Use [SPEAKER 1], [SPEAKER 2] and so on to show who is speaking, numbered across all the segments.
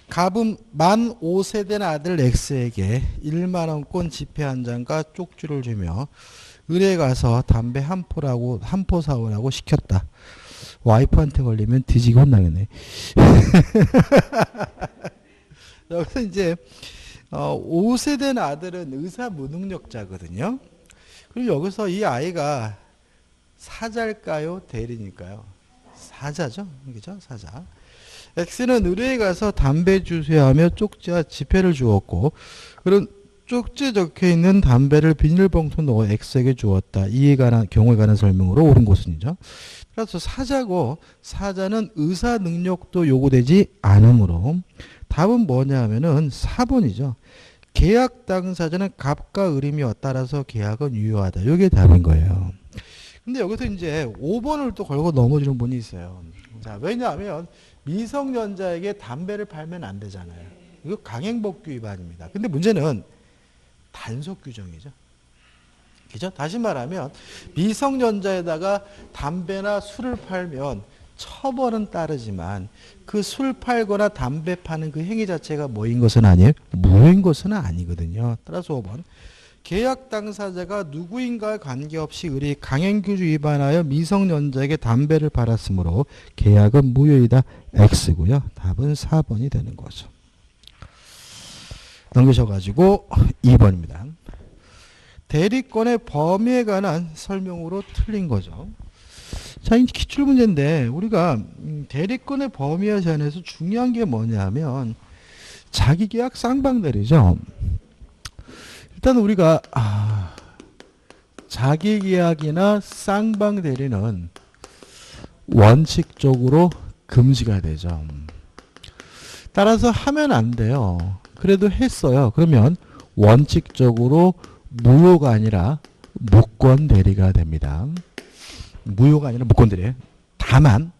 [SPEAKER 1] 갑은 만 5세된 아들 X에게 1만원권 지폐 한 장과 쪽지를 주며 을에 가서 담배 한 포 사오라고 시켰다. 와이프한테 걸리면 뒤지게 혼나겠네. 여기서 이제 5세된 아들은 의사 무능력자거든요. 그리고 여기서 이 아이가 사자일까요? 대리니까요. 사자죠. 그죠? 사자. X는 의뢰에 가서 담배 주세요 하며 쪽지와 지폐를 주었고, 그런 쪽지에 적혀있는 담배를 비닐봉투 넣어 X에게 주었다. 이에 관한 경우에 관한 설명으로 옳은 것은이죠. 그래서 사자고, 사자는 의사 능력도 요구되지 않으므로 답은 뭐냐 하면은 4번이죠. 계약 당사자는 갑과 을이며 따라서 계약은 유효하다. 이게 답인 거예요. 근데 여기서 이제 5번을 또 걸고 넘어지는 분이 있어요. 자, 왜냐하면 미성년자에게 담배를 팔면 안 되잖아요. 이거 강행법규 위반입니다. 근데 문제는 단속 규정이죠. 그죠? 다시 말하면 미성년자에다가 담배나 술을 팔면 처벌은 따르지만 그 술 팔거나 담배 파는 그 행위 자체가 뭐인 것은 아니에요? 무효인 것은 아니거든요. 따라서 5번. 계약 당사자가 누구인가에 관계없이 을이 강행규주 위반하여 미성년자에게 담배를 팔았으므로 계약은 무효이다. X고요. 답은 4번이 되는 거죠. 넘기셔가지고 2번입니다. 대리권의 범위에 관한 설명으로 틀린 거죠. 자, 이 기출문제인데 우리가 대리권의 범위에 관해서 중요한 게 뭐냐면 자기계약 쌍방대리죠. 일단 우리가 자기계약이나 쌍방대리는 원칙적으로 금지가 되죠. 따라서 하면 안 돼요. 그래도 했어요. 그러면 원칙적으로 무효가 아니라 무권대리가 됩니다. 무효가 아니라 무권대리. 다만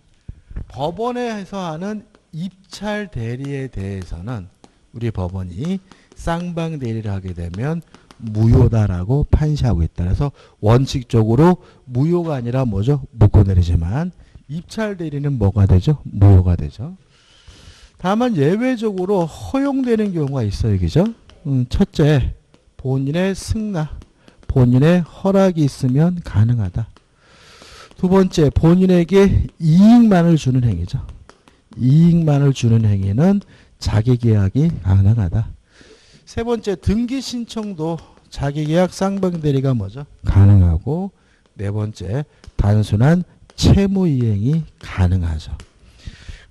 [SPEAKER 1] 법원에서 하는 입찰대리에 대해서는 우리 법원이 쌍방대리를 하게 되면 무효다라고 판시하고 있다. 그래서 원칙적으로 무효가 아니라 뭐죠? 무권대리지만 입찰대리는 뭐가 되죠? 무효가 되죠. 다만 예외적으로 허용되는 경우가 있어요. 그죠? 첫째, 본인의 승낙, 본인의 허락이 있으면 가능하다. 두 번째, 본인에게 이익만을 주는 행위죠. 이익만을 주는 행위는 자기계약이 가능하다. 세 번째, 등기 신청도 자기계약 쌍방대리가 뭐죠? 가능하고, 네 번째, 단순한 채무이행이 가능하죠.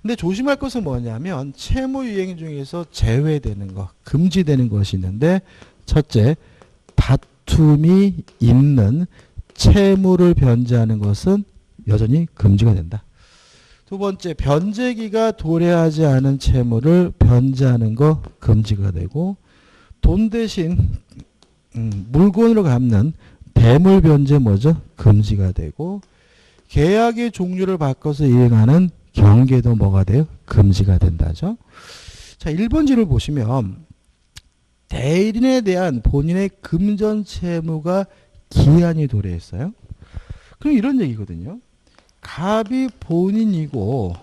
[SPEAKER 1] 근데 조심할 것은 뭐냐면 채무이행 중에서 제외되는 것, 금지되는 것이 있는데 첫째, 다툼이 있는 채무를 변제하는 것은 여전히 금지가 된다. 두 번째, 변제기가 도래하지 않은 채무를 변제하는 거 금지가 되고 돈 대신 물건으로 갚는 대물 변제 뭐죠? 금지가 되고 계약의 종류를 바꿔서 이행하는 경계도 뭐가 돼요? 금지가 된다죠. 자, 1번지를 보시면 대리인에 대한 본인의 금전 채무가 기한이 도래했어요. 그럼 이런 얘기거든요. 갑이 본인이고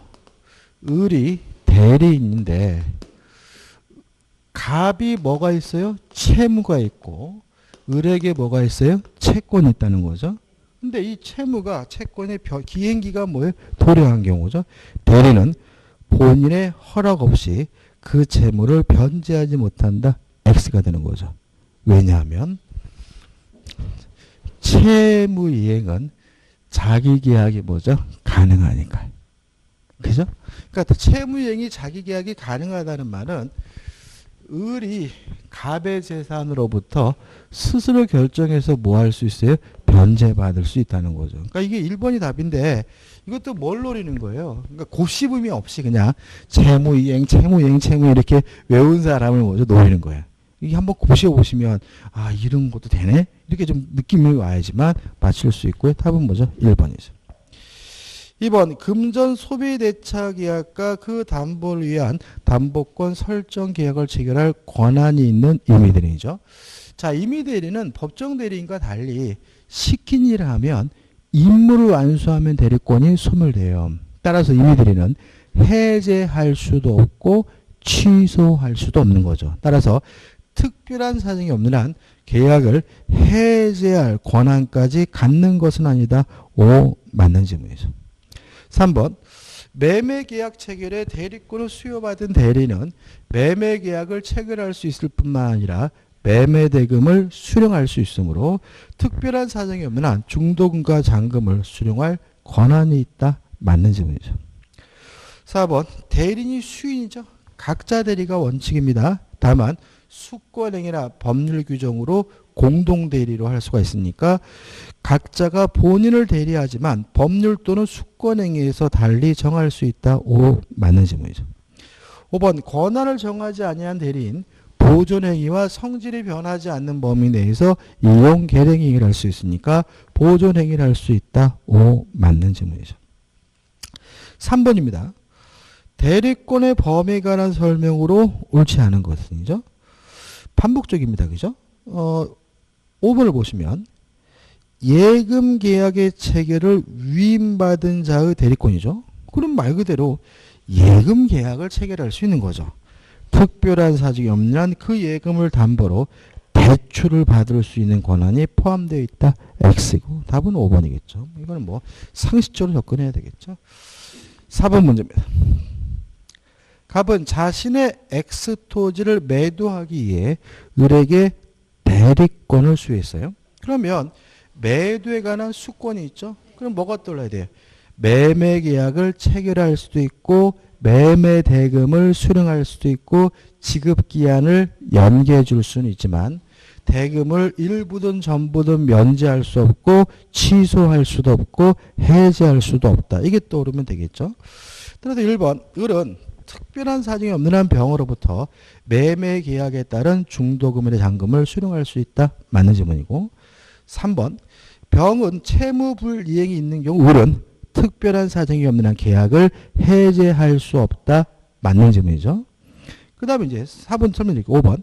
[SPEAKER 1] 을이 대리인인데 갑이 뭐가 있어요? 채무가 있고 을에게 뭐가 있어요? 채권이 있다는 거죠. 근데 이 채권의 기행기가 뭐예요? 도래한 경우죠. 대리는 본인의 허락 없이 그 채무를 변제하지 못한다. X가 되는 거죠. 왜냐하면 채무이행은 자기계약이 뭐죠? 가능하니까. 그죠? 그러니까 채무이행이 자기계약이 가능하다는 말은 을이 갑의 재산으로부터 스스로 결정해서 뭐 할 수 있어요? 변제받을 수 있다는 거죠. 그러니까 이게 1번이 답인데 이것도 뭘 노리는 거예요? 그러니까 곱씹음이 없이 그냥 채무이행 이렇게 외운 사람을 먼저 노리는 거예요. 이게 한번 곱씹어보시면 아 이런 것도 되네? 이렇게 좀 느낌이 와야지만 맞출 수 있고요. 답은 뭐죠? 1번이죠. 2번 금전 소비 대차 계약과 그 담보를 위한 담보권 설정 계약을 체결할 권한이 있는 임의대리인이죠. 자, 임의대리는 법정 대리인과 달리 시킨 일을 하면 임무를 완수하면 대리권이 소멸돼요. 따라서 임의대리는 해제할 수도 없고 취소할 수도 없는 거죠. 따라서 특별한 사정이 없는 한 계약을 해제할 권한까지 갖는 것은 아니다. O 맞는 질문이죠. 3번 매매계약 체결에 대리권을 수여받은 대리는 매매계약을 체결할 수 있을 뿐만 아니라 매매대금을 수령할 수 있으므로 특별한 사정이 없는 한 중도금과 잔금을 수령할 권한이 있다. 맞는 질문이죠. 4번 대리인이 수인이죠. 각자 대리가 원칙입니다. 다만 수권행위나 법률 규정으로 공동대리로 할 수가 있으니까 각자가 본인을 대리하지만 법률 또는 수권행위에서 달리 정할 수 있다. O 맞는 질문이죠. 5번 권한을 정하지 아니한 대리인 보존행위와 성질이 변하지 않는 범위 내에서 이용 계량행위를 할 수 있으니까 보존행위를 할 수 있다. O 맞는 질문이죠. 3번입니다. 대리권의 범위에 관한 설명으로 옳지 않은 것은이죠. 반복적입니다. 그죠? 5번을 보시면 예금 계약의 체결을 위임받은 자의 대리권이죠. 그럼 말 그대로 예금 계약을 체결할 수 있는 거죠. 특별한 사정이 없는 한 그 예금을 담보로 대출을 받을 수 있는 권한이 포함되어 있다. X고 답은 5번이겠죠. 이거는 뭐 상식적으로 접근해야 되겠죠. 4번 문제입니다. 갑은 자신의 X 토지를 매도하기 위해 을에게 대리권을 수여했어요. 그러면 매도에 관한 수권이 있죠. 그럼 뭐가 떠올라야 돼요? 매매 계약을 체결할 수도 있고 매매 대금을 수령할 수도 있고 지급 기한을 연기해 줄 수는 있지만 대금을 일부든 전부든 면제할 수 없고 취소할 수도 없고 해제할 수도 없다. 이게 떠오르면 되겠죠. 따라서 1번 을은 특별한 사정이 없는 한 병으로부터 매매 계약에 따른 중도금의 잔금을 수령할 수 있다. 맞는 질문이고 3번 병은 채무불이행이 있는 경우 을은 특별한 사정이 없는 한 계약을 해제할 수 없다. 맞는 질문이죠. 그 다음에 이제 4번 설명드릴게요. 5번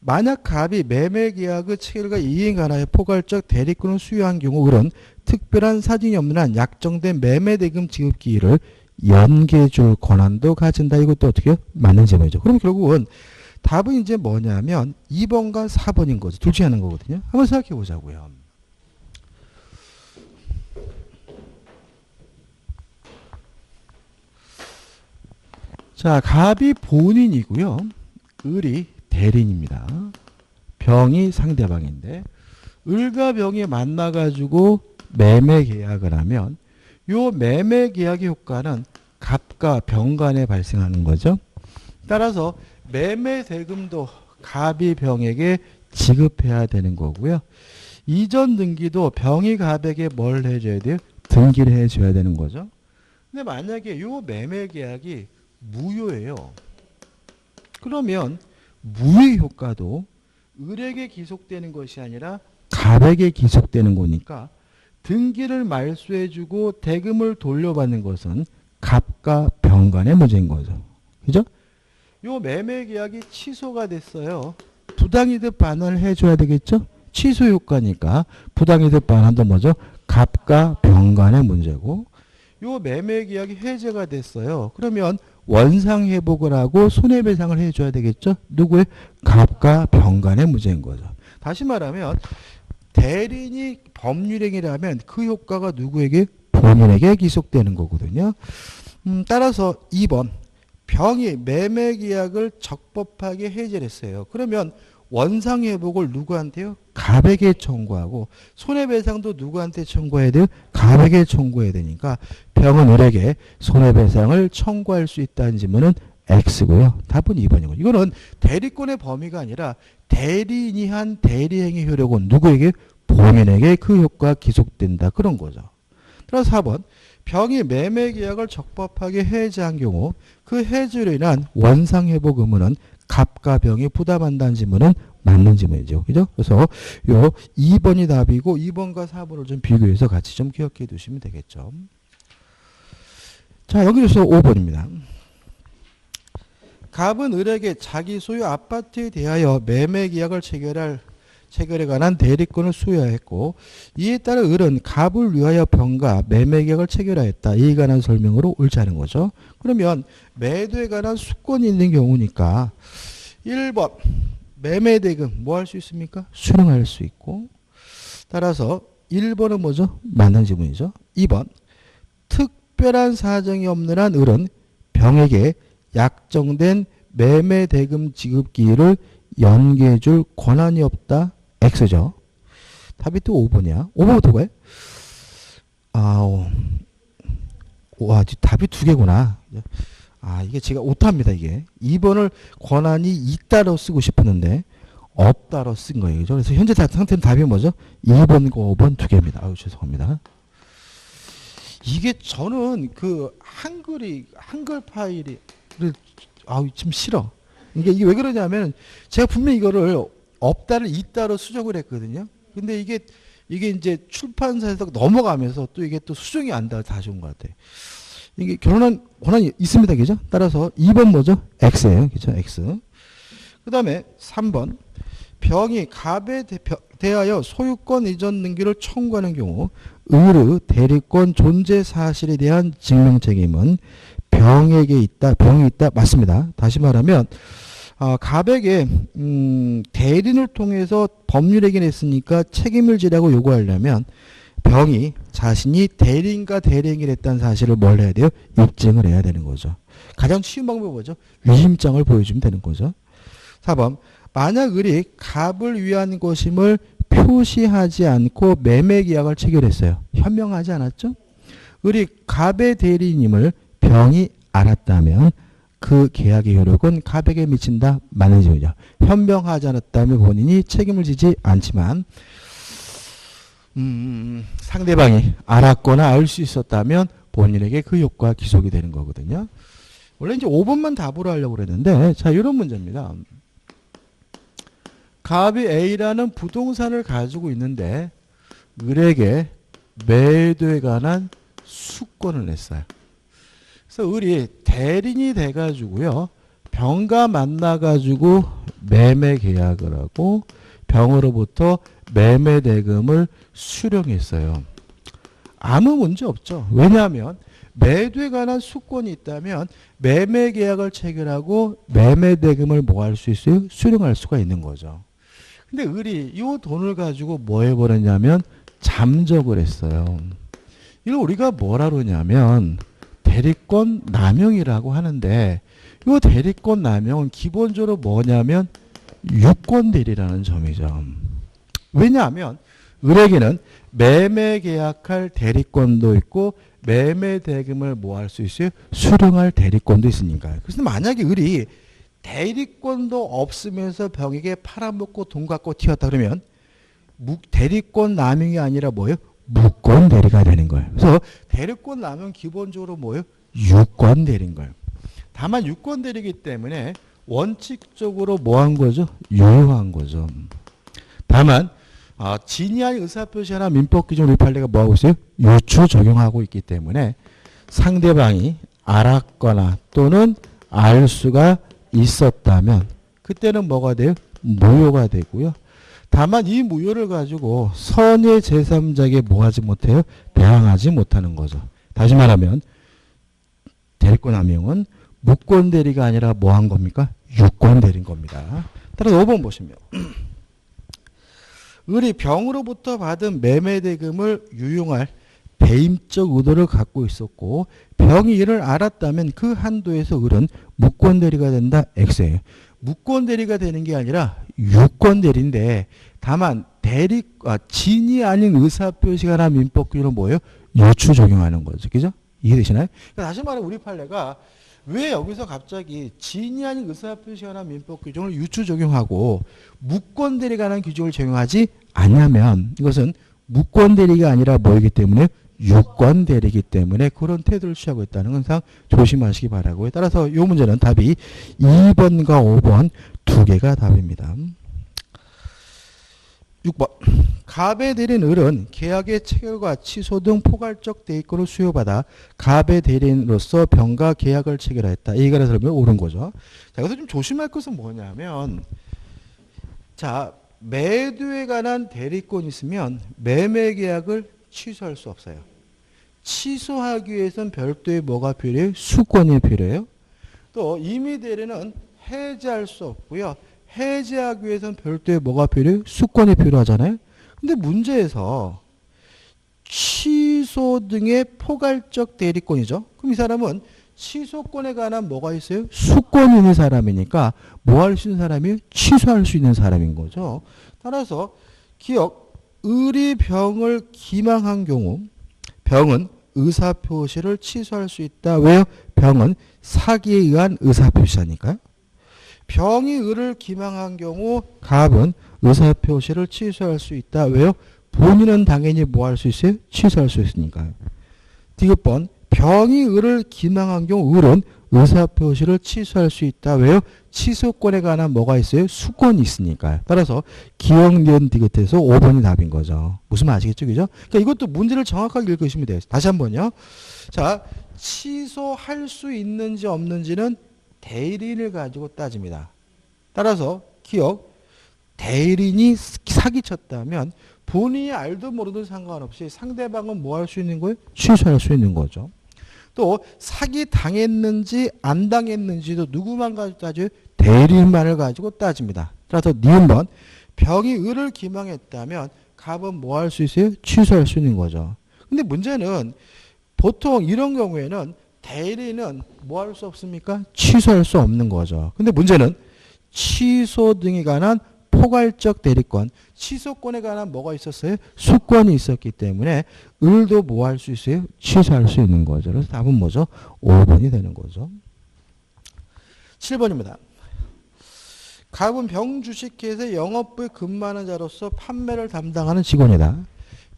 [SPEAKER 1] 만약 갑이 매매 계약의 체결과 이행 간하에 포괄적 대리권을 수여한 경우 을은 특별한 사정이 없는 한 약정된 매매 대금 지급 기일을 연기해 줄 권한도 가진다. 이것도 어떻게 맞는 질문이죠. 그럼 결국은 답은 이제 뭐냐면 2번과 4번인 거죠. 둘 중에 하는 거거든요. 한번 생각해 보자고요. 자, 갑이 본인이고요. 을이 대리인입니다. 병이 상대방인데 을과 병이 만나가지고 매매 계약을 하면 요 매매 계약의 효과는 갑과 병 간에 발생하는 거죠. 따라서 매매 대금도 갑이 병에게 지급해야 되는 거고요. 이전 등기도 병이 갑에게 뭘 해줘야 돼요? 등기를 해줘야 되는 거죠. 근데 만약에 요 매매 계약이 무효예요. 그러면 무효 효과도 을에게 기속되는 것이 아니라 갑에게 기속되는 거니까 등기를 말소해주고 대금을 돌려받는 것은 갑과 병 간의 문제인 거죠. 그죠? 요 매매 계약이 취소가 됐어요. 부당이득 반환을 해줘야 되겠죠? 취소 효과니까 부당이득 반환도 뭐죠? 갑과 병 간의 문제고 요 매매 계약이 해제가 됐어요. 그러면 원상회복을 하고 손해배상을 해줘야 되겠죠? 누구의? 갑과 병 간의 문제인 거죠. 다시 말하면 대리인이 법률행위라면 그 효과가 누구에게? 본인에게 기속되는 거거든요. 따라서 2번 병이 매매계약을 적법하게 해제를 했어요. 그러면 원상회복을 누구한테요? 갑에게 청구하고 손해배상도 누구한테 청구해야 돼요? 갑에게 청구해야 되니까 병은 을에게 손해배상을 청구할 수 있다는 질문은 X고요. 답은 2번이고 이거는 대리권의 범위가 아니라 대리인이 한 대리행위 효력은 누구에게? 본인에게 그 효과가 기속된다. 그런 거죠. 따라서 4번 병이 매매계약을 적법하게 해제한 경우 그 해제로 인한 원상회복 의무는 갑과 병이 부담한다는 질문은 맞는 질문이죠. 그죠? 그래서 요 2번이 답이고 2번과 4번을 좀 비교해서 같이 좀 기억해 두시면 되겠죠. 자, 여기서 5번입니다. 갑은 을에게 자기 소유 아파트에 대하여 매매 계약을 체결할 체결에 관한 대리권을 수여했고 이에 따라 을은 갑을 위하여 병가 매매계약을 체결하였다. 이에 관한 설명으로 옳지 않은 거죠. 그러면 매도에 관한 수권이 있는 경우니까 1번 매매대금 뭐 할 수 있습니까? 수령할 수 있고 따라서 1번은 뭐죠? 맞는 지문이죠. 2번 특별한 사정이 없는 한 을은 병에게 약정된 매매대금 지급 기일을 연기해 줄 권한이 없다. X죠. 답이 또 5번이야. 5번부터 왜? 와, 답이 두 개구나. 이게 제가 오타입니다, 이게. 2번을 권한이 있다로 쓰고 싶었는데, 없다로 쓴 거예요. 그죠? 그래서 현재 상태는 답이 뭐죠? 2번과 5번 두 개입니다. 죄송합니다. 이게 저는 그 한글 파일이, 좀 싫어. 이게 왜 그러냐면, 제가 분명히 이거를 없다를 있다로 수정을 했거든요. 근데 이게 이제 출판사에서 넘어가면서 또 이게 또 수정이 안 돼. 다 좋은 것 같아. 이게 결혼한 권한이 있습니다. 그죠? 따라서 2번 뭐죠? X예요. 그죠? X. 그 다음에 3번. 병이 갑에 대하여 소유권 이전 등기를 청구하는 경우 을의 대리권 존재 사실에 대한 증명 책임은 병이 있다. 맞습니다. 다시 말하면 갑에게 대리인을 통해서 법률행위를 했으니까 책임을 지라고 요구하려면 병이 자신이 대리인과 대리행위를 했다는 사실을 뭘 해야 돼요? 입증을 해야 되는 거죠. 가장 쉬운 방법은 뭐죠? 위임장을 보여주면 되는 거죠. 4번 만약 을이 갑을 위한 것임을 표시하지 않고 매매계약을 체결했어요. 현명하지 않았죠? 을이 갑의 대리인임을 병이 알았다면 그 계약의 효력은 갑에게 미친다. 맞는 질문이죠. 현명하지 않았다면 본인이 책임을 지지 않지만 상대방이 알았거나 알 수 있었다면 본인에게 그 효과가 기속이 되는 거거든요. 원래 이제 5번만 답으로 하려고 그랬는데 자 이런 문제입니다. 갑이 A라는 부동산을 가지고 있는데 을에게 매도에 관한 수권을 냈어요. 그래서 을이 대리인이 돼가지고요. 병과 만나가지고 매매 계약을 하고 병으로부터 매매 대금을 수령했어요. 아무 문제 없죠. 왜냐하면 매도에 관한 수권이 있다면 매매 계약을 체결하고 매매 대금을 뭐 할 수 있어요? 수령할 수가 있는 거죠. 근데 을이 이 돈을 가지고 뭐 해버렸냐면 잠적을 했어요. 이걸 우리가 뭐라 그러냐면 대리권 남용이라고 하는데 이 대리권 남용은 기본적으로 뭐냐면 유권대리라는 점이죠. 왜냐하면 을에게는 매매 계약할 대리권도 있고 매매 대금을 뭐 할 수 있어요? 수령할 대리권도 있으니까요. 그래서 만약에 을이 대리권도 없으면서 병에게 팔아먹고 돈 갖고 튀었다 그러면 대리권 남용이 아니라 뭐예요? 무권 대리가 되는 거예요. 그래서 대리권 남용 기본적으로 뭐예요? 유권 대리인 거예요. 다만 유권 대리이기 때문에 원칙적으로 뭐 한 거죠? 유효한 거죠. 다만 진의한 의사표시나 민법규정 우리 판례가 뭐 하고 있어요? 유추 적용하고 있기 때문에 상대방이 알았거나 또는 알 수가 있었다면 그때는 뭐가 돼요? 무효가 되고요. 다만 이 무효를 가지고 선의 제3자에게 뭐 하지 못해요? 대항하지 못하는 거죠. 다시 말하면 대리권 남용은 무권 대리가 아니라 뭐 한 겁니까? 유권 대리인 겁니다. 따라서 5번 보시면 을이 병으로부터 받은 매매 대금을 유용할 배임적 의도를 갖고 있었고 병이 이를 알았다면 그 한도에서 을은 무권 대리가 된다. X예요. 무권 대리가 되는 게 아니라 유권 대리인데 다만 진이 아닌 의사표시가나 민법규정은 뭐예요? 유추 적용하는 거죠. 그죠? 이해되시나요? 그러니까 다시 말해 우리 판례가 왜 여기서 갑자기 진이 아닌 의사표시가나 민법규정을 유추 적용하고 무권 대리에 관한 규정을 적용하지 않냐면 이것은 무권 대리가 아니라 뭐이기 때문에 유권 대리이기 때문에 그런 태도를 취하고 있다는 것을 조심하시기 바라고요. 따라서 이 문제는 답이 2번과 5번 두 개가 답입니다. 6번 갑의 대리인 을은 계약의 체결과 취소 등 포괄적 대리권을 수여받아 갑의 대리인으로서 병과 계약을 체결하였다. 이 얘기를 들으면 옳은 거죠. 자, 여기서 좀 조심할 것은 뭐냐면 자 매도에 관한 대리권이 있으면 매매 계약을 취소할 수 없어요. 취소하기 위해서는 별도의 뭐가 필요해요? 수권이 필요해요. 또 임의 대리는 해지할 수 없고요. 해지하기 위해서는 별도의 뭐가 필요해요? 수권이 필요하잖아요. 근데 문제에서 취소 등의 포괄적 대리권이죠. 그럼 이 사람은 취소권에 관한 뭐가 있어요? 수권이 있는 사람이니까 뭐 할 수 있는 사람이에요? 취소할 수 있는 사람인 거죠. 따라서 기억, 을이 병을 기망한 경우 병은 의사표시를 취소할 수 있다. 왜요? 병은 사기에 의한 의사표시하니까요. 병이 을을 기망한 경우 갑은 의사표시를 취소할 수 있다. 왜요? 본인은 당연히 뭐 할 수 있어요? 취소할 수 있으니까요. 디귿번 병이 을을 기망한 경우 을은 의사표시를 취소할 수 있다. 왜요? 취소권에 관한 뭐가 있어요? 수권이 있으니까요. 따라서 기억, 니은, 디귿에서 5번이 답인 거죠. 무슨 말 아시겠죠? 그죠? 그러니까 이것도 문제를 정확하게 읽으시면 돼요. 다시 한번요. 자, 취소할 수 있는지 없는지는 대리인을 가지고 따집니다. 따라서 기억, 대리인이 사기쳤다면 본인이 알도 모르도 상관없이 상대방은 뭐 할 수 있는 거예요? 취소할 수 있는 거죠. 또 사기 당했는지 안 당했는지도 누구만 가지고 따져요? 대리인만을 가지고 따집니다. 따라서 니은번 병이 을을 기망했다면 갑은 뭐 할 수 있어요? 취소할 수 있는 거죠. 근데 문제는 보통 이런 경우에는 대리인은 뭐 할 수 없습니까? 취소할 수 없는 거죠. 근데 문제는 취소 등에 관한 포괄적 대리권, 취소권에 관한 뭐가 있었어요? 수권이 있었기 때문에 을도 뭐 할 수 있어요? 취소할 수 있는 거죠. 그래서 답은 뭐죠? 5번이 되는 거죠. 7번입니다. 갑은 병 주식회사의 영업부에 근무하는 자로서 판매를 담당하는 직원이다.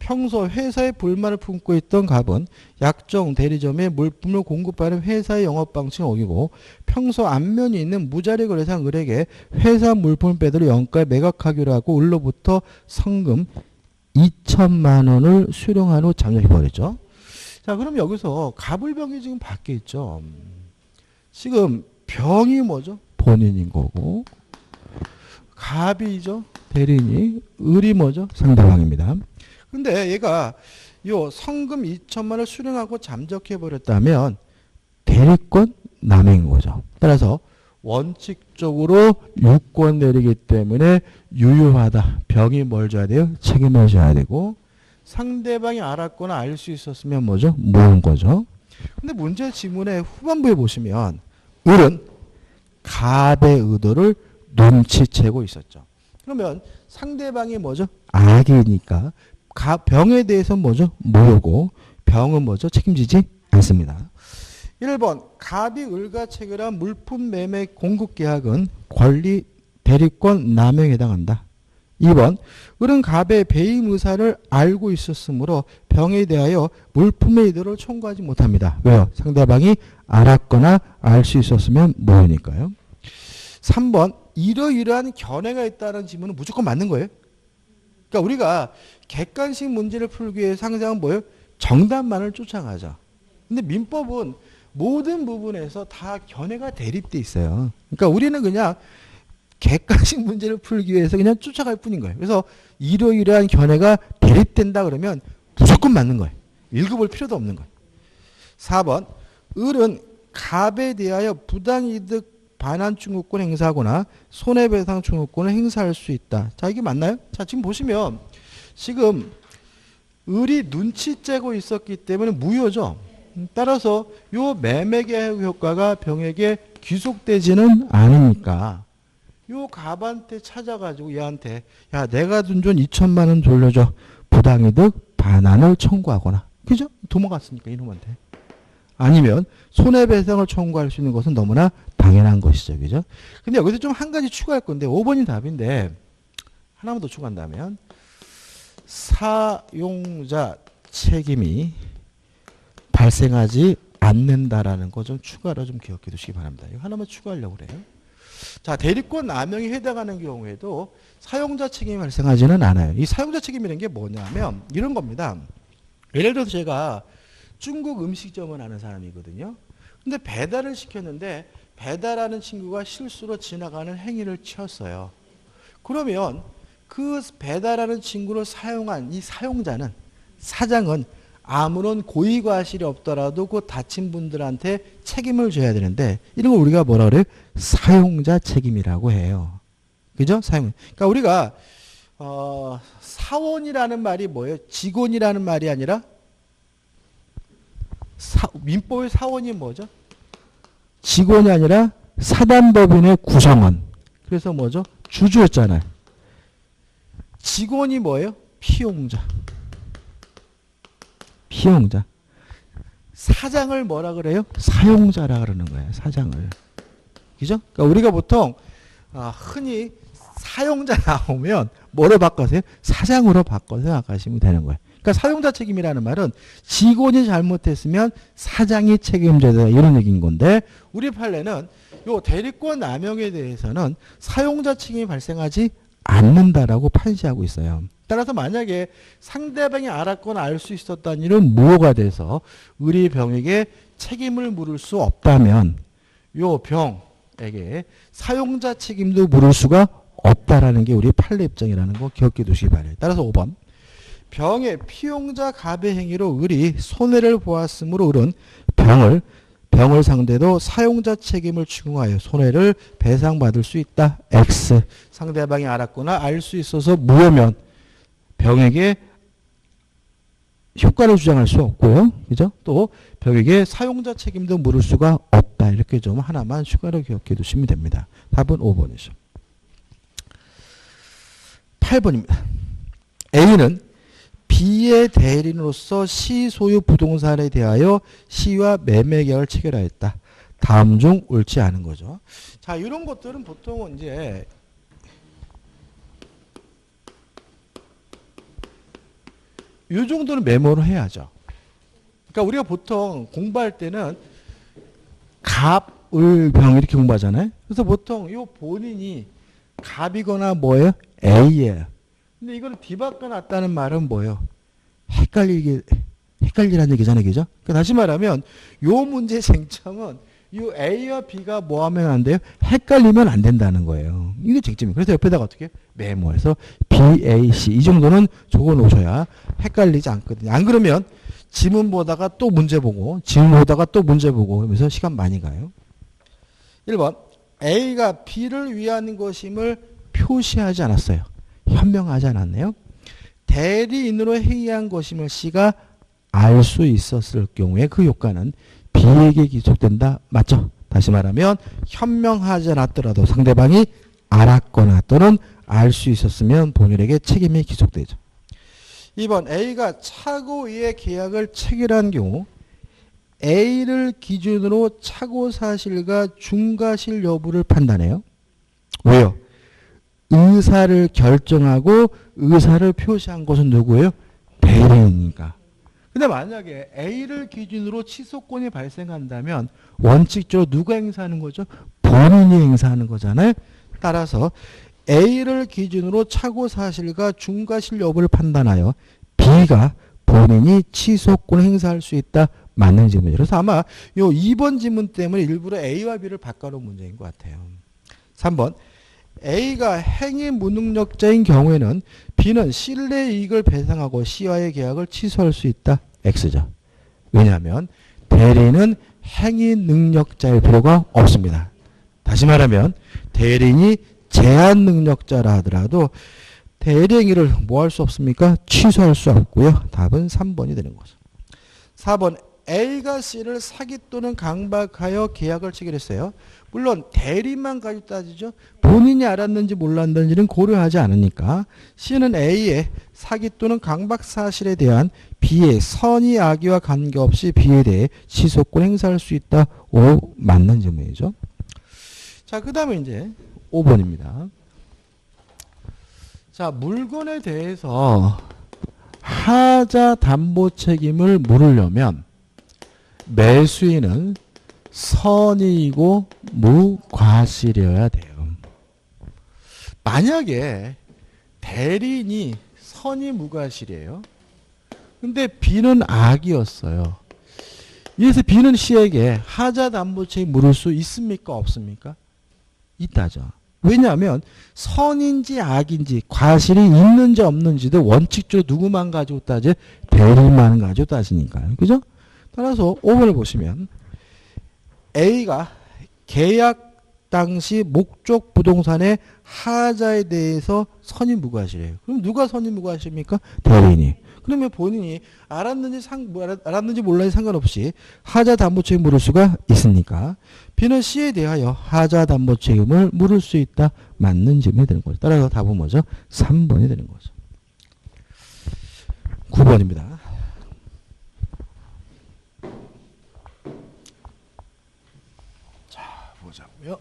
[SPEAKER 1] 평소 회사에 불만을 품고 있던 갑은 약정 대리점에 물품을 공급하는 회사의 영업 방침을 어기고 평소 안면이 있는 무자리 거래상 을에게 회사 물품을 빼들어 영가에 매각하기로 하고 을로부터 성금 2천만 원을 수령한 후 잠적해버렸죠. 자, 그럼 여기서 갑을병이 지금 밖에 있죠. 지금 병이 뭐죠? 본인인 거고 갑이죠. 대리인이 을이 뭐죠? 상대방입니다. 근데 얘가 요 성금 2천만 원을 수령하고 잠적해버렸다면 대리권 남인 거죠. 따라서 원칙적으로 유권 대리기 때문에 유효하다. 병이 뭘 져야 돼요? 책임을 져야 되고 상대방이 알았거나 알 수 있었으면 뭐죠? 모은 거죠. 근데 문제 지문의 후반부에 보시면 을은 갑의 의도를 눈치채고 있었죠. 그러면 상대방이 뭐죠? 악이니까 병에 대해서 뭐죠? 모르고 병은 뭐죠? 책임지지 않습니다. 1번 갑이 을과 체결한 물품 매매 공급 계약은 권리 대리권 남용에 해당한다. 2번 을은 갑의 배임 의사를 알고 있었으므로 병에 대하여 물품의 의도를 청구하지 못합니다. 왜요? 상대방이 알았거나 알 수 있었으면 모르니까요. 3번 이러이러한 견해가 있다는 지문은 무조건 맞는 거예요. 그러니까 우리가 객관식 문제를 풀기 위해서 항상 뭐예요? 정답만을 쫓아가죠. 근데 민법은 모든 부분에서 다 견해가 대립돼 있어요. 그러니까 우리는 그냥 객관식 문제를 풀기 위해서 그냥 쫓아갈 뿐인 거예요. 그래서 이러이러한 견해가 대립된다 그러면 무조건 맞는 거예요. 읽어볼 필요도 없는 거예요. 4번 을은 갑에 대하여 부당이득 반환 충고권 행사하거나 손해배상 충고권을 행사할 수 있다. 자, 이게 맞나요? 자, 지금 보시면 지금 을이 눈치채고 있었기 때문에 무효죠. 따라서 요 매매계약 효과가 병에게 귀속되지는 않으니까 요 갑한테 찾아가지고 얘한테 야, 내가 돈 2천만 원 돌려줘. 부당이득 반환을 청구하거나. 그죠? 도망갔으니까 이놈한테. 아니면 손해배상을 청구할 수 있는 것은 너무나 당연한 것이죠. 그죠? 근데 여기서 좀 한 가지 추가할 건데 5번이 답인데 하나만 더 추가한다면 사용자 책임이 발생하지 않는다라는 거 좀 추가로 좀 기억해 두시기 바랍니다. 이거 하나만 추가하려고 그래요. 자, 대리권 남용에 해당하는 경우에도 사용자 책임이 발생하지는 않아요. 이 사용자 책임이라는 게 뭐냐면 이런 겁니다. 예를 들어서 제가 중국 음식점을 하는 사람이거든요. 근데 배달을 시켰는데 배달하는 친구가 실수로 지나가는 행위를 치었어요. 그러면 그 배달하는 친구를 사용한 이 사용자는 사장은 아무런 고의 과실이 없더라도 그 다친 분들한테 책임을 져야 되는데 이런 걸 우리가 뭐라 그래요? 사용자 책임이라고 해요. 그죠? 사용. 그러니까 우리가 사원이라는 말이 뭐예요? 직원이라는 말이 아니라 민법의 사원이 뭐죠? 직원이 아니라 사단법인의 구성원. 그래서 뭐죠? 주주였잖아요. 직원이 뭐예요? 피용자. 피용자. 사장을 뭐라 그래요? 사용자라 그러는 거예요. 사장을. 그죠? 그러니까 우리가 보통 흔히 사용자 나오면 뭐로 바꿔세요? 사장으로 바꿔서 생각하시면 되는 거예요. 그러니까 사용자 책임이라는 말은 직원이 잘못했으면 사장이 책임져야 된다 이런 얘기인 건데 우리 판례는 요 대리권 남용에 대해서는 사용자 책임이 발생하지 않는다라고 판시하고 있어요. 따라서 만약에 상대방이 알았거나 알 수 있었다는 일은 무효가 돼서 우리 병에게 책임을 물을 수 없다면 요 병에게 사용자 책임도 물을 수가 없다라는 게 우리 판례 입장이라는 거 기억해 두시기 바래요. 따라서 5번 병의 피용자 갑의 행위로 을이 손해를 보았으므로 을은 병을 상대로 사용자 책임을 추궁하여 손해를 배상받을 수 있다. X. 상대방이 알았거나 알 수 있어서 무효면 병에게 효과를 주장할 수 없고요. 그죠? 또 병에게 사용자 책임도 물을 수가 없다. 이렇게 좀 하나만 추가로 기억해 두시면 됩니다. 답은 5번이죠. 8번입니다. A는 B의 대리인으로서 C 소유 부동산에 대하여 C와 매매 계약을 체결하였다. 다음 중 옳지 않은 거죠. 자, 이런 것들은 보통은 이제 이 정도는 메모를 해야죠. 그러니까 우리가 보통 공부할 때는 갑, 을, 병 이렇게 공부하잖아요. 그래서 보통 이 본인이 갑이거나 뭐예요? A예요. 근데 이거를 뒤바꿔놨다는 말은 뭐예요? 헷갈리라는 얘기잖아요. 그죠? 그러니까 다시 말하면 요 문제의 쟁점은 이 A와 B가 뭐 하면 안 돼요? 헷갈리면 안 된다는 거예요. 이게 쟁점이에요. 그래서 옆에다가 어떻게 해요? 메모해서 B, A, C 이 정도는 적어 놓으셔야 헷갈리지 않거든요. 안 그러면 지문 보다가 또 문제 보고 지문 보다가 또 문제 보고 그러면서 시간 많이 가요. 1번 A가 B를 위한 것임을 표시하지 않았어요. 현명하지 않았네요. 대리인으로 행위한 것임을 C가 알 수 있었을 경우에 그 효과는 B에게 기속된다. 맞죠? 다시 말하면 현명하지 않았더라도 상대방이 알았거나 또는 알 수 있었으면 본인에게 책임이 기속되죠. 2번 A가 차고 위에 계약을 체결한 경우 A를 기준으로 차고 사실과 중과실 여부를 판단해요. 왜요? 의사를 결정하고 의사를 표시한 것은 누구예요? 대리인이니까. 근데 만약에 A를 기준으로 취소권이 발생한다면 원칙적으로 누가 행사하는 거죠? 본인이 행사하는 거잖아요. 따라서 A를 기준으로 차고 사실과 중과실 여부를 판단하여 B가 본인이 취소권을 행사할 수 있다. 맞는 질문이에요. 그래서 아마 요 2번 질문 때문에 일부러 A와 B를 바꿔놓은 문제인 것 같아요. 3번 A가 행위 무능력자인 경우에는 B는 신뢰 이익을 배상하고 C와의 계약을 취소할 수 있다. X죠. 왜냐하면 대리인은 행위 능력자일 필요가 없습니다. 다시 말하면 대리인이 제한 능력자라 하더라도 대리행위를 뭐 할 수 없습니까? 취소할 수 없고요. 답은 3번이 되는 거죠. 4번 A가 C를 사기 또는 강박하여 계약을 체결했어요. 물론 대리만 가지고 따지죠. 본인이 알았는지 몰랐는지는 고려하지 않으니까 C는 A의 사기 또는 강박 사실에 대한 B의 선의 악의와 관계없이 B에 대해 취소권 행사할 수 있다. 오, 맞는 질문이죠. 자, 그 다음에 이제 5번입니다. 자, 물건에 대해서 하자 담보 책임을 물으려면 매수인은 선의이고 무과실이어야 돼요. 만약에 대리인이 선의 무과실이에요. 근데 B는 악이었어요. 이래서 B는 C에게 하자 담보 책임 물을 수 있습니까? 없습니까? 있다죠. 왜냐하면 선인지 악인지 과실이 있는지 없는지도 원칙적으로 누구만 가지고 따지? 대리만 가지고 따지니까요. 그죠? 따라서 5번을 보시면 A가 계약 당시 목적 부동산의 하자에 대해서 선임무과실이에요. 그럼 누가 선임무과실입니까? 대리인이. 그러면 본인이 알았는지 몰라도 상관없이 하자 담보 책임 물을 수가 있으니까 B는 C에 대하여 하자 담보 책임을 물을 수 있다. 맞는 질문이 되는 거죠. 따라서 답은 뭐죠? 3번이 되는 거죠. 9번입니다. 자, 보자고요.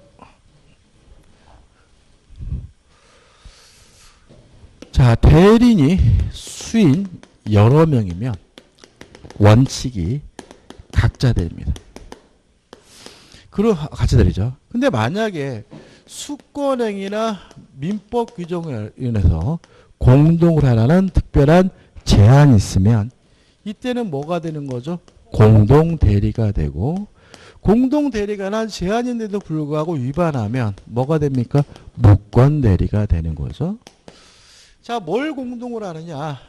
[SPEAKER 1] 자, 대리인이 수인 여러 명이면 원칙이 각자 대리입니다. 그럼 각자 대리죠. 근데 만약에 수권행위나 민법 규정에 인해서 공동으로 하라는 특별한 제한이 있으면 이때는 뭐가 되는 거죠? 공동 대리가 되고, 공동 대리가 난 제한인데도 불구하고 위반하면 뭐가 됩니까? 무권 대리가 되는 거죠. 자, 뭘 공동으로 하느냐?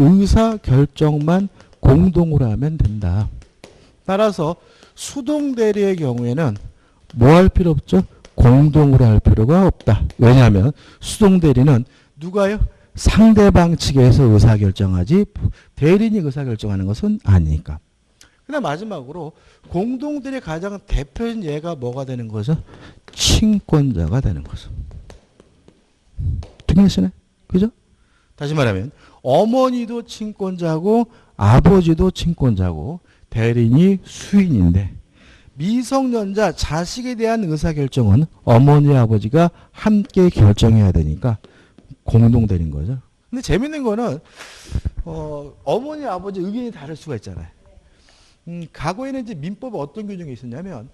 [SPEAKER 1] 의사 결정만 공동으로 하면 된다. 따라서 수동 대리의 경우에는 뭐 할 필요 없죠? 공동으로 할 필요가 없다. 왜냐하면 수동 대리는 누가요? 상대방 측에서 의사 결정하지 대리인이 의사 결정하는 것은 아니니까. 그다음 마지막으로 공동 대리의 가장 대표적인 예가 뭐가 되는 거죠? 친권자가 되는 거죠. 등하시네, 그죠? 다시 말하면 어머니도 친권자고 아버지도 친권자고 대리인이 수인인데 미성년자 자식에 대한 의사결정은 어머니 아버지가 함께 결정해야 되니까 공동 대리인 거죠. 근데 재밌는 거는 어머니 아버지 의견이 다를 수가 있잖아요. 과거에는 이제 민법에 어떤 규정이 있었냐면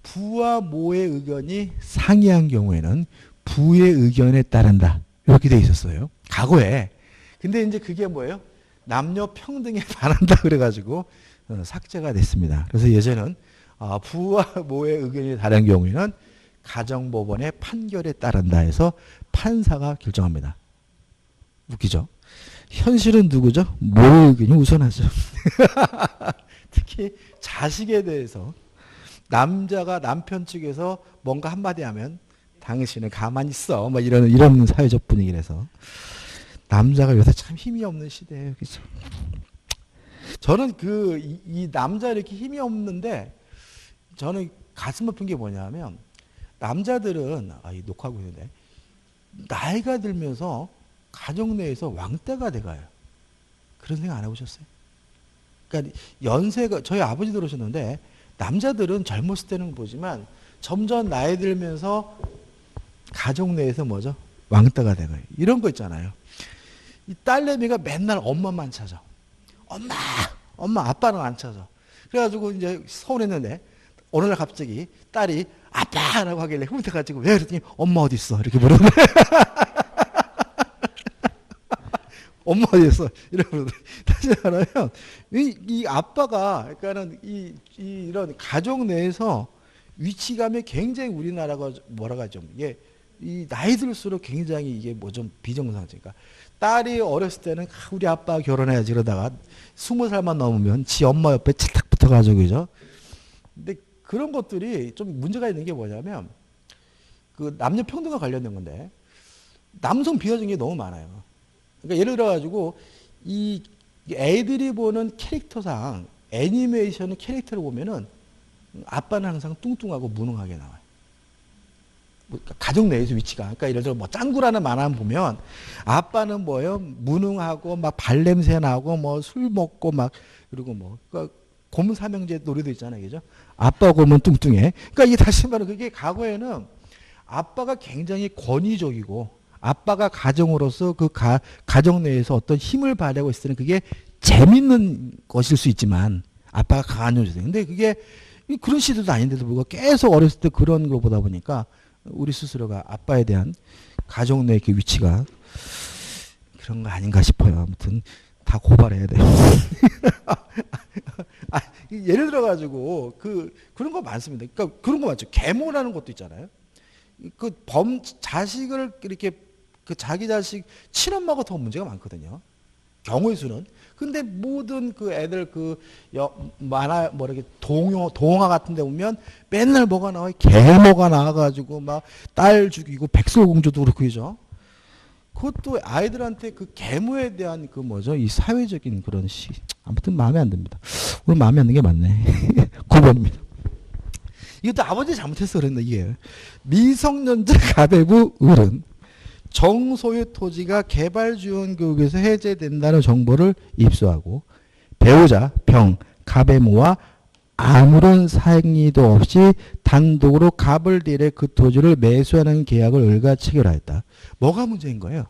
[SPEAKER 1] 부와 모의 의견이 상이한 경우에는 부의 의견에 따른다. 이렇게 돼 있었어요. 과거에. 근데 이제 그게 뭐예요? 남녀 평등에 반한다 그래가지고 삭제가 됐습니다. 그래서 예전은 부와 모의 의견이 다른 경우에는 가정법원의 판결에 따른다 해서 판사가 결정합니다. 웃기죠? 현실은 누구죠? 모의 의견이 우선하죠. 특히 자식에 대해서 남자가 남편 측에서 뭔가 한마디 하면 당신은 가만히 있어. 뭐 이런 사회적 분위기라서 남자가 요새 참 힘이 없는 시대예요. 그렇죠? 저는 이 남자 이렇게 힘이 없는데 저는 가슴 아픈 게 뭐냐면 남자들은 이 녹화하고 있는데 나이가 들면서 가정 내에서 왕따가 돼가요. 그런 생각 안 해보셨어요? 그러니까 연세가 저희 아버지 들으셨는데 남자들은 젊었을 때는 보지만 점점 나이 들면서 가정 내에서 뭐죠? 왕따가 돼가요. 이런 거 있잖아요. 이 딸내미가 맨날 엄마만 찾아. 엄마, 아빠는 안 찾아. 그래가지고 이제 서운했는데 어느 날 갑자기 딸이 아빠라고 하길래 흐뭇해가지고 왜 그랬더니 엄마 어디 있어? 이렇게 물어보네. 엄마 어디 있어? 이렇게 물어보네. 다시 말하면 이 아빠가 그러니까는 이런 가족 내에서 위치감이 굉장히 우리나라가 뭐라고 하죠? 이게 이 나이 들수록 굉장히 이게 뭐 좀 비정상적이니까 딸이 어렸을 때는 우리 아빠 결혼해야지 그러다가 20살만 넘으면 지 엄마 옆에 찰딱 붙어가지고 그죠? 근데 그런 것들이 좀 문제가 있는 게 뭐냐면 그 남녀 평등과 관련된 건데 남성 비하적인 게 너무 많아요. 그러니까 예를 들어가지고 이 애들이 보는 캐릭터상 애니메이션 캐릭터를 보면은 아빠는 항상 뚱뚱하고 무능하게 나와요. 가족 내에서 위치가. 그러니까 예를 들어 뭐 짱구라는 만화 보면 아빠는 뭐예요? 무능하고 막 발냄새 나고 뭐 술 먹고 막 그리고 뭐 그러니까 고문 삼형제 노래도 있잖아요. 그죠? 아빠 고문 뚱뚱해. 그러니까 이게 다시 말하면 그게 과거에는 아빠가 굉장히 권위적이고 아빠가 가정으로서 그 가정 내에서 어떤 힘을 발휘하고 있을 때는 그게 재밌는 것일 수 있지만 아빠가 강한 존재예요. 근데 그게 그런 시대도 아닌데도 불구하고 계속 어렸을 때 그런 거 보다 보니까 우리 스스로가 아빠에 대한 가족 내의 그 위치가 그런 거 아닌가 싶어요. 아무튼 다 고발해야 돼요. 예를 들어 가지고 그런 거 많습니다. 그러니까 그런 거 많죠. 계모라는 것도 있잖아요. 자식을 이렇게 그 자기 자식 친엄마가 더 문제가 많거든요. 경우의 수는. 근데 모든 그 애들 만화 뭐 이렇게 동화 같은 데 보면 맨날 뭐가 나와요? 계모가 나와가지고 막 딸 죽이고 백설공주도 그렇고 그죠? 그것도 아이들한테 그 계모에 대한 그 뭐죠? 이 사회적인 그런 아무튼 마음에 안 듭니다. 오늘 마음에 안 드는 게 맞네. 9번입니다. 이것도 아버지 잘못해서 그랬는데 이게 미성년자 가배부 을은 정소유 토지가 개발지원구역에서 해제된다는 정보를 입수하고 배우자 병 가배모와 아무런 상의도 없이 단독으로 갑을 들여 그 토지를 매수하는 계약을 을과 체결하였다. 뭐가 문제인 거예요?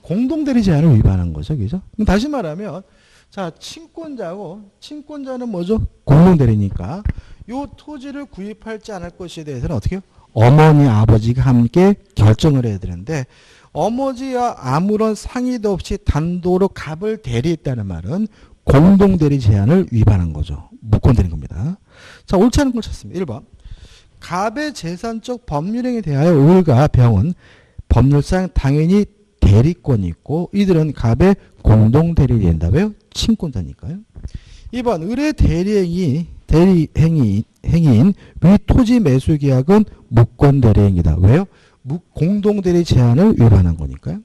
[SPEAKER 1] 공동대리 제한을 위반한 거죠. 그죠? 다시 말하면 자, 친권자는 뭐죠? 공동대리니까 요 토지를 구입할지 않을 것에 대해서는 어떻게 해요? 어머니, 아버지가 함께 결정을 해야 되는데 어머니와 아무런 상의도 없이 단독으로 갑을 대리했다는 말은 공동대리 제한을 위반한 거죠. 무권되는 겁니다. 자, 옳지 않은 걸 찾습니다. 1번. 갑의 재산적 법률행위에 대하여 을과 병은 법률상 당연히 대리권이 있고 이들은 갑의 공동대리이 된다. 왜요? 친권자니까요. 2번. 을의 대리행위인 위 토지 매수 계약은 무권대리행위다. 왜요? 공동대리 제한을 위반한 거니까요.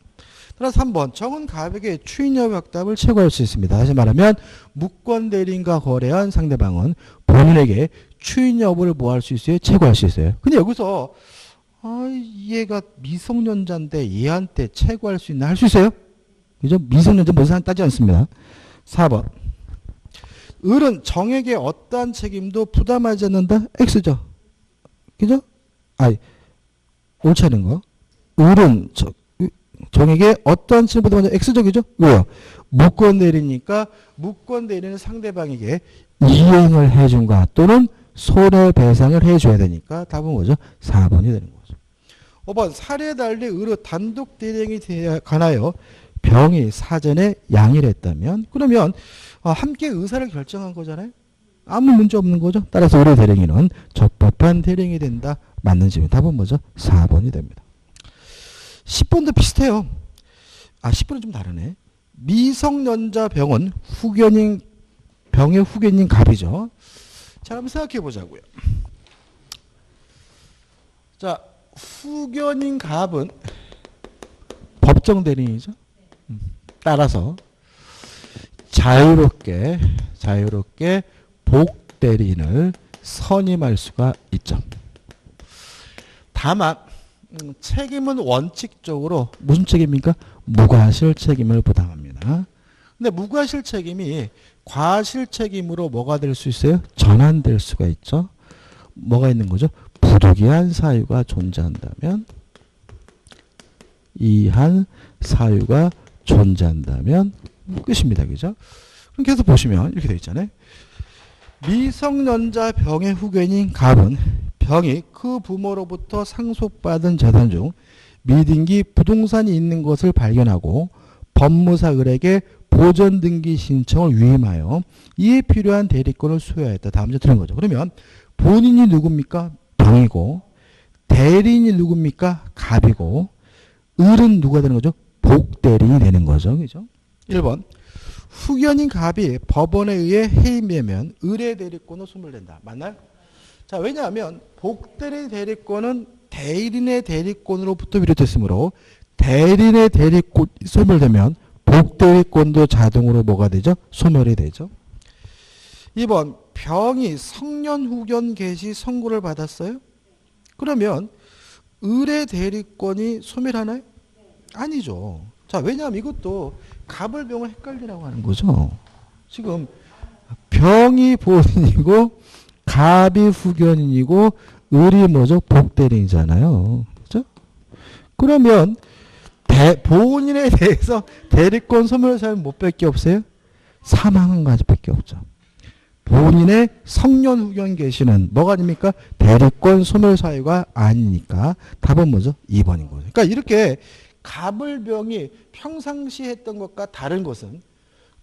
[SPEAKER 1] 따라서 3번. 정은 갑에게 추인여부 확답을 최고할 수 있습니다. 다시 말하면 무권대리인과 거래한 상대방은 본인에게 추인 여부를 뭐 할 수 있어요? 최고할 수 있어요. 근데 여기서 얘가 미성년자인데 얘한테 최고할 수 있나? 할 수 있어요? 그죠? 미성년자 무슨 상관 따지 않습니다. 4번. 을은 정에게 어떠한 책임도 부담하지 않는다? X죠. 그죠? 옳지 않은 거. 을은 정에게 어떠한 책임도 부담하지 않는다? X죠. 그죠? 왜요? 무권대리니까 무권대리는 상대방에게 이행을 해준가 또는 손해배상을 해줘야 되니까 답은 뭐죠? 4번이 되는 거죠. 5번. 사례에 달리 을의 단독 대리행위에 관하여 병이 사전에 양해를 했다면 그러면 함께 의사를 결정한 거잖아요. 아무 문제 없는 거죠. 따라서 을의 대리행위는 적법한 대리행위 된다. 맞는 질문. 답은 뭐죠? 4번이 됩니다. 10번도 비슷해요. 10번은 좀 다르네. 미성년자 병은 병의 후견인 갑이죠. 자, 한번 생각해 보자고요. 자, 후견인 갑은 법정 대리인이죠. 따라서 자유롭게 복대리인을 선임할 수가 있죠. 다만 책임은 원칙적으로 무슨 책임입니까? 무과실 책임을 부담합니다. 근데 무과실 책임이 과실 책임으로 뭐가 될 수 있어요? 전환될 수가 있죠. 뭐가 있는 거죠? 부득이한 사유가 존재한다면 이한 사유가 존재한다면 끝입니다. 그죠? 그럼 계속 보시면 이렇게 되어 있잖아요. 미성년자 병의 후견인 갑은 병이 그 부모로부터 상속받은 재산 중 미등기 부동산이 있는 것을 발견하고 법무사 을에게 보전 등기 신청을 위임하여 이에 필요한 대리권을 수여했다. 다음 절 들은 거죠. 그러면 본인이 누굽니까? 병이고 대리인이 누굽니까? 갑이고 을은 누가 되는 거죠? 복대리인이 되는 거죠. 그죠? 1번. 후견인 갑이 법원에 의해 해임되면 을의 대리권을 소멸된다. 맞나요? 자, 왜냐하면 복대리 대리권은 대리인의 대리권으로부터 비롯됐으므로 대리인의 대리권이 소멸되면 복대리권도 자동으로 뭐가 되죠? 소멸이 되죠. 2번. 병이 성년 후견 개시 선고를 받았어요? 그러면 을의 대리권이 소멸하나요? 아니죠. 자, 왜냐하면 이것도 갑을 병을 헷갈리라고 하는 거죠. 지금 병이 본인이고 갑이 후견인이고 을이 뭐죠? 복대리인이잖아요. 그죠? 그러면 본인에 대해서 대리권 소멸 사유는 못 밖에 없어요? 사망한 가지밖에 없죠. 본인의 성년 후견 계시는 뭐가 아닙니까? 대리권 소멸 사유가 아니니까 답은 뭐죠? 2번인 거죠. 그러니까 이렇게 갑을병이 평상시 했던 것과 다른 것은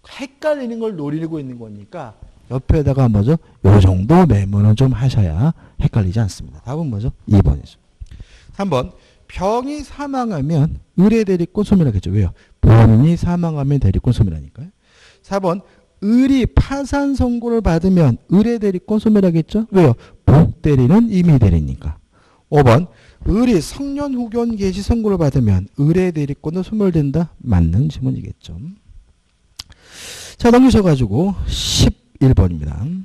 [SPEAKER 1] 헷갈리는 걸 노리고 있는 거니까 옆에다가 뭐죠? 요 정도 메모는 좀 하셔야 헷갈리지 않습니다. 답은 뭐죠? 2번이죠. 3번. 병이 사망하면 을의 대리권 소멸하겠죠. 왜요? 본인이 사망하면 대리권 소멸하니까요. 4번. 을이 파산 선고를 받으면 을의 대리권 소멸하겠죠. 왜요? 복대리는 임의대리니까. 5번. 을이 성년후견 개시 선고를 받으면 을의 대리권도 소멸된다. 맞는 지문이겠죠. 자, 넘기셔가지고 11번입니다.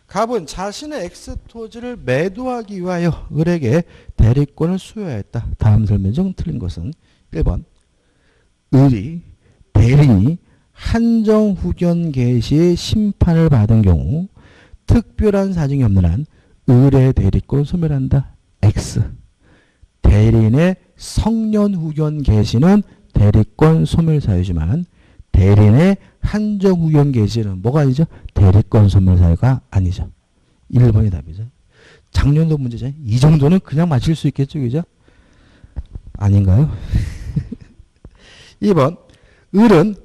[SPEAKER 1] 갑은 자신의 X토지를 매도하기 위하여 을에게 대리권을 수여했다. 다음 설명 중 틀린 것은 1번. 을이 대리인이 한정후견 개시의 심판을 받은 경우 특별한 사정이 없는 한 을의 대리권을 소멸한다. X. 대리인의 성년후견 개시는 대리권 소멸 사유지만 대리인의 한정후견 개시는 뭐가 아니죠? 대리권 소멸 사유가 아니죠. 1번이 답이죠. 작년도 문제잖아요. 이 정도는 그냥 맞힐 수 있겠죠. 그죠? 아닌가요? 2번. 을은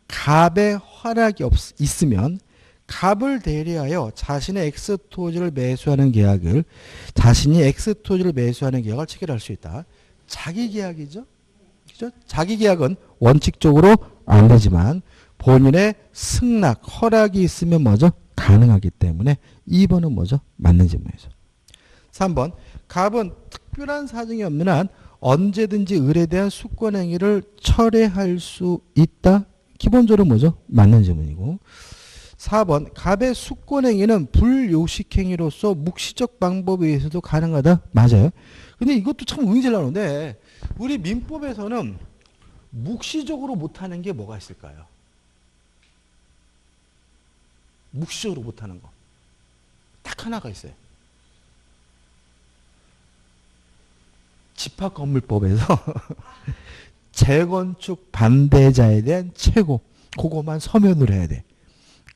[SPEAKER 1] 갑의 허락이 있으면 갑을 대리하여 자신의 X토지를 매수하는 계약을 자신이 X토지를 매수하는 계약을 체결할 수 있다. 자기 계약이죠. 그죠? 자기 계약은 원칙적으로 안 되지만 본인의 승낙, 허락이 있으면 뭐죠? 가능하기 때문에 2번은 뭐죠? 맞는 질문이죠. 3번. 갑은 특별한 사정이 없는 한 언제든지 을에 대한 수권행위를 철회할 수 있다. 기본적으로 뭐죠? 맞는 질문이고. 4번. 갑의 수권행위는 불요식행위로서 묵시적 방법에 의해서도 가능하다. 맞아요. 근데 이것도 참 운이 잘 나오는데 우리 민법에서는 묵시적으로 못하는 게 뭐가 있을까요? 묵시적으로 못하는 거. 딱 하나가 있어요. 집합건물법에서 재건축 반대자에 대한 최고. 그거만 서면으로 해야 돼.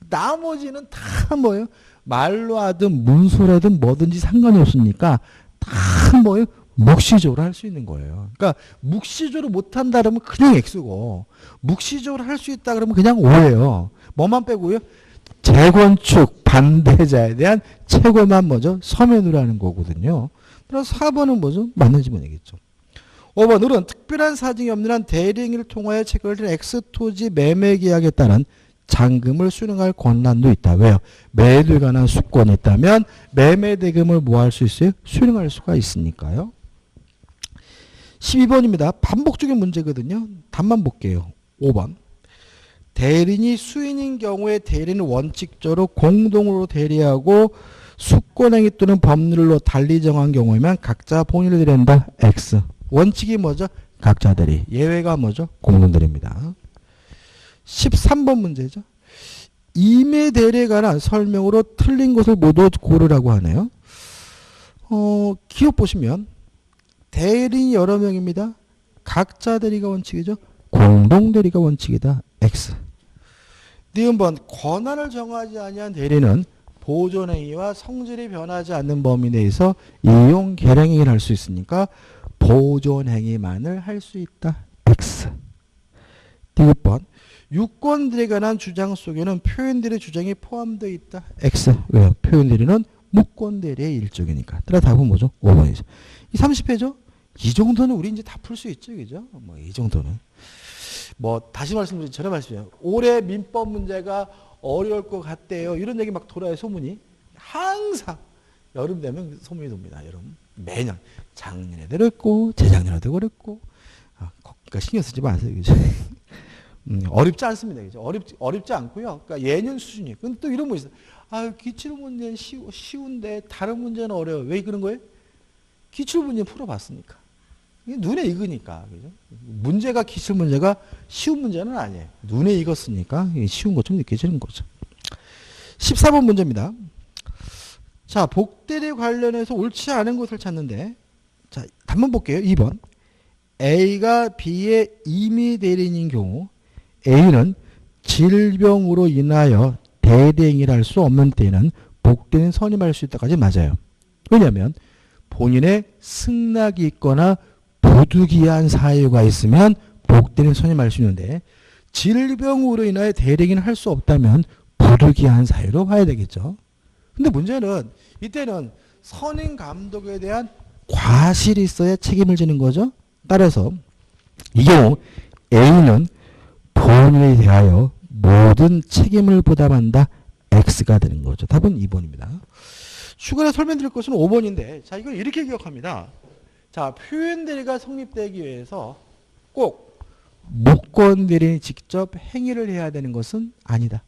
[SPEAKER 1] 나머지는 다 뭐예요? 말로 하든 문서라든 뭐든지 상관이 없으니까 다 뭐예요? 묵시적으로 할 수 있는 거예요. 그러니까 묵시적으로 못한다 그러면 그냥 X고 묵시적으로 할 수 있다 그러면 그냥 O예요. 뭐만 빼고요? 재건축 반대자에 대한 최고만 뭐죠? 서면으로 하는 거거든요. 그래서 4번은 뭐죠? 맞는 지문이겠죠. 5번. 을은 특별한 사정이 없는 한 대리행위를 통하여 체결된 X토지 매매 계약에 따른 잔금을 수령할 권한도 있다. 왜요? 매도에 관한 수권이 있다면 매매 대금을 뭐 할 수 있어요? 수령할 수가 있으니까요. 12번입니다. 반복적인 문제거든요. 답만 볼게요. 5번. 대리인이 수인인 경우에 대리인은 원칙적으로 공동으로 대리하고 수권행위 또는 법률로 달리 정한 경우에만 각자 본인을 대리한다. X. 원칙이 뭐죠? 각자 대리. 예외가 뭐죠? 공동 대리입니다. 13번 문제죠. 임의 대리에 관한 설명으로 틀린 것을 모두 고르라고 하네요. 기억 보시면 대리인이 여러 명입니다. 각자 대리가 원칙이죠. 공동 대리가 원칙이다. X. 니은번. 권한을 정하지 아니한 대리는 보존행위와 성질이 변하지 않는 범위 내에서 이용 계량행위를 할 수 있으니까 보존행위만을 할 수 있다. X. 디귿번. 유권들에 관한 주장 속에는 표현들의 주장이 포함되어 있다. X. 왜요? 표현들이는 무권대리의 일종이니까. 따라 답은 뭐죠? 5번이죠. 이 30회죠? 이 정도는 우리 이제 다 풀 수 있죠. 그죠? 뭐 이 정도는. 뭐 다시 말씀드리면 전에 말씀드려요. 올해 민법 문제가 어려울 것 같대요. 이런 얘기 막 돌아요. 소문이. 항상 여름 되면 소문이 돕니다. 여러분. 매년. 작년에도 그랬고 재작년에도 그랬고. 그러니까 신경 쓰지 마세요. 그죠? 어렵지 않습니다. 그죠? 어렵지 않고요. 그러니까 예년 수준이에요. 근데 또 이런 거 있어요. 기출 문제는 쉬운데 다른 문제는 어려워요. 왜 그런 거예요? 기출 문제 풀어봤으니까. 이게 눈에 익으니까. 그죠? 문제가 기출 문제가 쉬운 문제는 아니에요. 눈에 익었으니까 쉬운 것좀 느껴지는 거죠. 14번 문제입니다. 자, 복대리 관련해서 옳지 않은 것을 찾는데, 자, 한번 볼게요. 2번. A가 B의 임의 대리인인 경우 A는 질병으로 인하여 대리행위를 할 수 없는 때에는 복대리인 선임할 수 있다까지 맞아요. 왜냐하면 본인의 승낙이 있거나 부득이한 사유가 있으면 복대리인 선임할 수 있는데 질병으로 인하여 대리인을 할 수 없다면 부득이한 사유로 봐야 되겠죠. 근데 문제는 이때는 선임 감독에 대한 과실이 있어야 책임을 지는 거죠. 따라서 이 경우 A는 본인에 대하여 모든 책임을 부담한다. X가 되는 거죠. 답은 2번입니다. 추가로 설명드릴 것은 5번인데 자 이걸 이렇게 기억합니다. 자 표현 대리가 성립되기 위해서 꼭 무권 대리인이 직접 행위를 해야 되는 것은 아니다.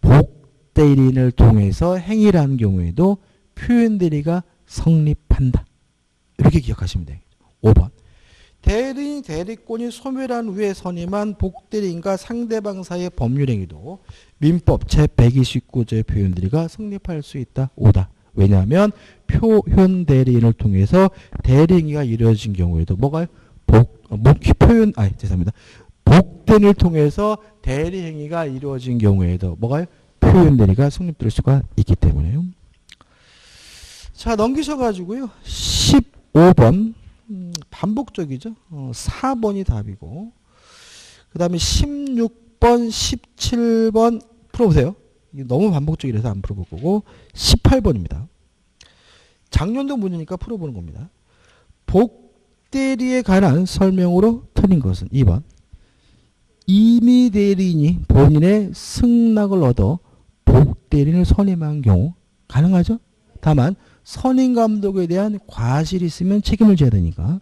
[SPEAKER 1] 복 대리인을 통해서 행위를 하는 경우에도 표현 대리가 성립한다. 이렇게 기억하시면 되겠죠. 5번. 대리인 대리권이 소멸한 후에 선임한 복대리인과 상대방 사이의 법률행위도 민법 제129조의 표현대리가 성립할 수 있다. 5다. 왜냐하면 표현 대리인을 통해서 대리행위가 이루어진 경우에도 뭐가요? 죄송합니다. 복대리인을 통해서 대리행위가 이루어진 경우에도 뭐가요? 표현 대리가 성립될 수가 있기 때문에요. 자 넘기셔가지고요. 15번 반복적이죠. 4번이 답이고 그 다음에 16번 17번 풀어보세요. 이게 너무 반복적이라서 안 풀어볼 거고 18번입니다. 작년도 문제니까 풀어보는 겁니다. 복대리에 관한 설명으로 틀린 것은 2번 임의 대리인이 본인의 승낙을 얻어 복대리인을 선임한 경우 가능하죠. 다만 선임 감독에 대한 과실이 있으면 책임을 져야 되니까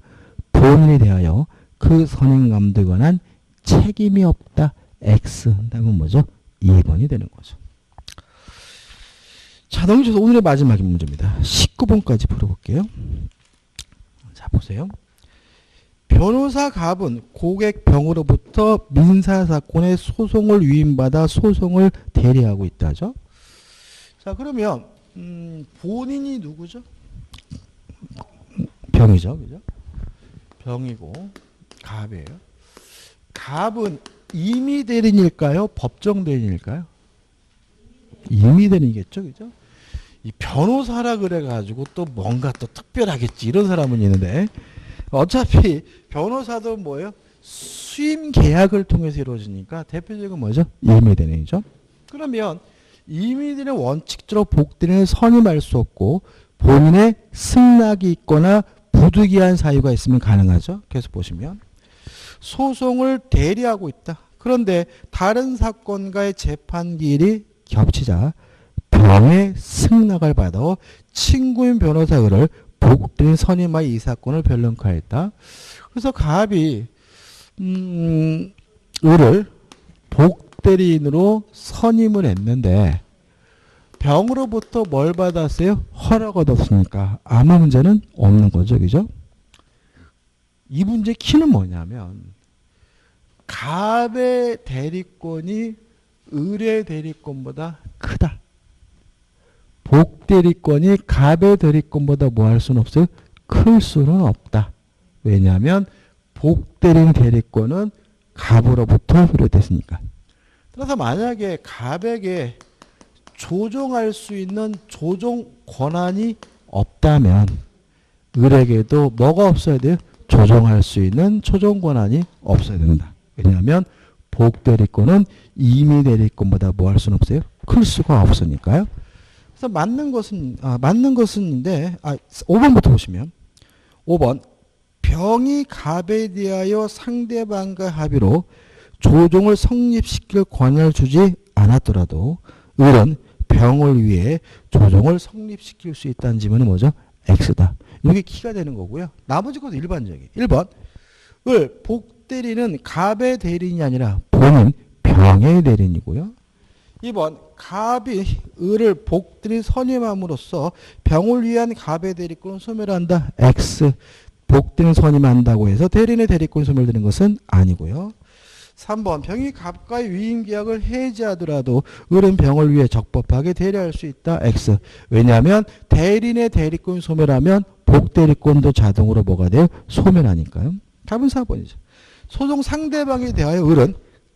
[SPEAKER 1] 본인에 대하여 그 선임 감독에 관한 책임이 없다. X. 답은 뭐죠? 2번이 되는 거죠. 자, 넘겨서 오늘의 마지막 문제입니다. 19번까지 풀어볼게요. 자, 보세요. 변호사 갑은 고객 병으로부터 민사사건의 소송을 위임받아 소송을 대리하고 있다죠. 자, 그러면 본인이 누구죠? 병이죠. 그죠? 병이고 갑이에요. 갑은 임의 대리인일까요? 법정 대리인일까요? 임의 대리인이겠죠. 그죠? 이 변호사라 그래가지고 또 뭔가 또 특별하겠지. 이런 사람은 있는데 어차피 변호사도 뭐예요? 수임 계약을 통해서 이루어지니까 대표적인 뭐죠? 임의 대리인이죠. 그러면 임의 대리인은 원칙적으로 복대리인을 선임할 수 없고 본인의 승낙이 있거나 부득이한 사유가 있으면 가능하죠. 계속 보시면 소송을 대리하고 있다. 그런데 다른 사건과의 재판기일이 겹치자 병의 승낙을 받아 친구인 변호사를 복대리인 선임하여 이 사건을 변론하였다. 그래서 갑이 을을 복대리인으로 선임을 했는데 병으로부터 뭘 받았어요? 허락을 얻었으니까 아무 문제는 없는 거죠. 그죠? 이 문제 키는 뭐냐면 갑의 대리권이 을의 대리권보다 크다. 복대리권이 갑의 대리권보다 뭐 할 수는 없어요? 클 수는 없다. 왜냐하면 복대리인 대리권은 갑으로부터 비롯됐으니까. 따라서 만약에 갑에게 조종할 수 있는 조종 권한이 없다면 을에게도 뭐가 없어야 돼요? 조종할 수 있는 조종 권한이 없어야 된다. 왜냐하면 복대리권은 임의 대리권보다 뭐 할 수는 없어요? 클 수가 없으니까요. 그래서 맞는 것은인데 5번부터 보시면 5번 병이 갑에 대하여 상대방과 합의로 조종을 성립시킬 권한을 주지 않았더라도 을은 병을 위해 조종을 성립시킬 수 있다는 지문은 뭐죠? X다. 이게 키가 되는 거고요. 나머지 것도 일반적이에요. 1번 을 복대리는 갑의 대리인이 아니라 본인 병의 대리인이고요. 2번 갑이 을을 복대리인 선임함으로써 병을 위한 갑의 대리권을 소멸한다. X. 복대리인 선임한다고 해서 대리인의 대리권이 소멸되는 것은 아니고요. 3번 병이 갑과의 위임계약을 해지하더라도 을은 병을 위해 적법하게 대리할 수 있다. X. 왜냐하면 대리인의 대리권이 소멸하면 복대리권도 자동으로 뭐가 돼요? 소멸하니까요. 답은 4번이죠. 소송 상대방에 대하여 을은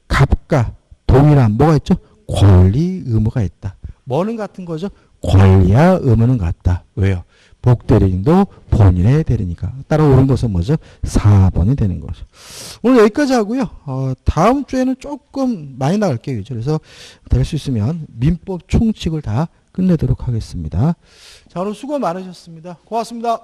[SPEAKER 1] 갑과 동일한 뭐가 있죠? 권리 의무가 있다. 뭐는 같은 거죠? 권리와 의무는 같다. 왜요? 복대리인도 본인의 대리니까. 따라 옳은 것은 뭐죠? 4번이 되는 거죠. 오늘 여기까지 하고요. 다음 주에는 조금 많이 나갈게요. 그죠? 그래서 될 수 있으면 민법 총칙을 다 끝내도록 하겠습니다. 자, 오늘 수고 많으셨습니다. 고맙습니다.